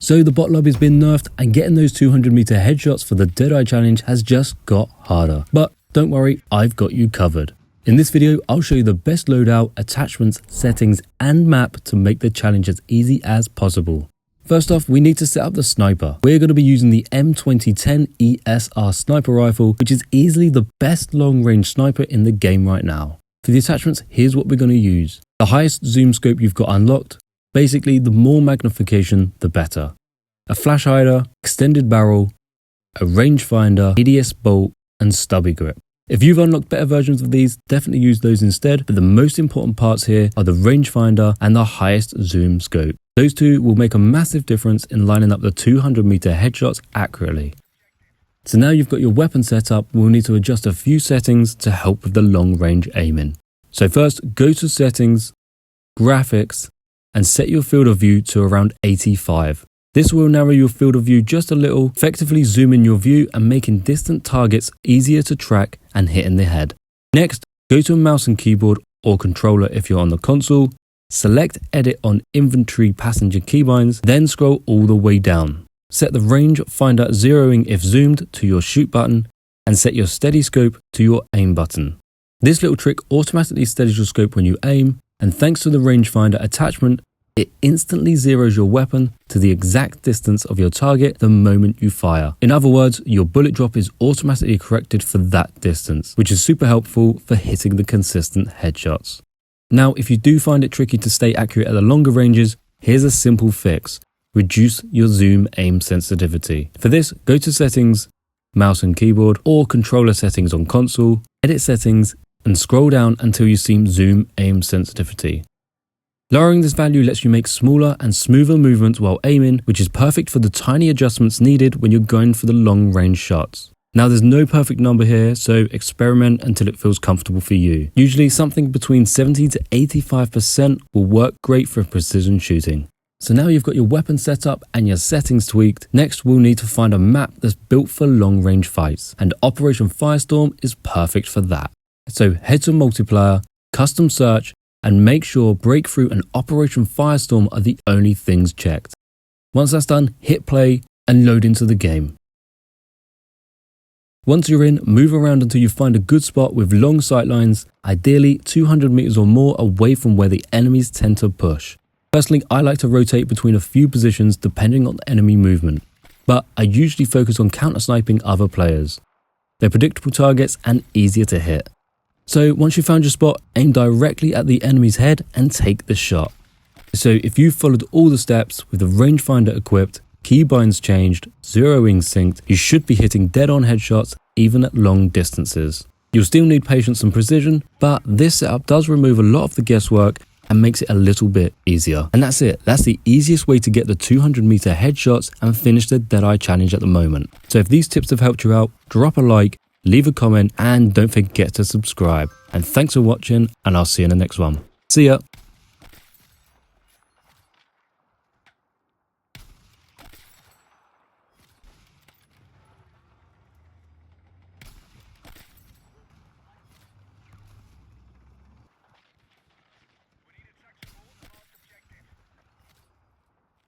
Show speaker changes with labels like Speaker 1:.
Speaker 1: So the bot lobby's been nerfed and getting those 200-meter headshots for the Deadeye challenge has just got harder. But don't worry, I've got you covered. In this video, I'll show you the best loadout, attachments, settings, and map to make the challenge as easy as possible. First off, we need to set up the sniper. We're going to be using the M2010 ESR sniper rifle, which is easily the best long-range sniper in the game right now. For the attachments, here's what we're going to use. The highest zoom scope you've got unlocked. Basically, the more magnification, the better. A flash hider, extended barrel, a rangefinder, ADS bolt, and stubby grip. If you've unlocked better versions of these, definitely use those instead, but the most important parts here are the rangefinder and the highest zoom scope. Those two will make a massive difference in lining up the 200-meter headshots accurately. So now you've got your weapon set up, we'll need to adjust a few settings to help with the long-range aiming. So first, go to Settings, Graphics, and set your field of view to around 85. This will narrow your field of view just a little, effectively zooming your view and making distant targets easier to track and hit in the head. Next, go to a mouse and keyboard or controller if you're on the console, select Edit on Inventory Passenger Keybinds, then scroll all the way down. Set the range finder zeroing if zoomed to your shoot button and set your steady scope to your aim button. This little trick automatically steadies your scope when you aim, and thanks to the rangefinder attachment, it instantly zeroes your weapon to the exact distance of your target the moment you fire. In other words, your bullet drop is automatically corrected for that distance, which is super helpful for hitting the consistent headshots. Now, if you do find it tricky to stay accurate at the longer ranges, here's a simple fix. Reduce your zoom aim sensitivity. For this, go to Settings, Mouse and Keyboard, or Controller Settings on console, Edit Settings, and scroll down until you see Zoom aim sensitivity. Lowering this value lets you make smaller and smoother movements while aiming, which is perfect for the tiny adjustments needed when you're going for the long-range shots. Now, there's no perfect number here, so experiment until it feels comfortable for you. Usually something between 70 to 85% will work great for precision shooting. So now you've got your weapon set up and your settings tweaked. Next, we'll need to find a map that's built for long-range fights, and Operation Firestorm is perfect for that. So head to Multiplayer, Custom Search, and make sure Breakthrough and Operation Firestorm are the only things checked. Once that's done, hit play and load into the game. Once you're in, move around until you find a good spot with long sightlines, ideally 200 meters or more away from where the enemies tend to push. Personally, I like to rotate between a few positions depending on enemy movement, but I usually focus on counter-sniping other players. They're predictable targets and easier to hit. So once you've found your spot, aim directly at the enemy's head and take the shot. So if you've followed all the steps with the rangefinder equipped, keybinds changed, zeroing synced, you should be hitting dead-on headshots even at long distances. You'll still need patience and precision, but this setup does remove a lot of the guesswork and makes it a little bit easier. And that's it. That's the easiest way to get the 200-meter headshots and finish the Deadeye challenge at the moment. So if these tips have helped you out, drop a like, leave a comment, and don't forget to subscribe. And thanks for watching, and I'll see you in the next one. See ya!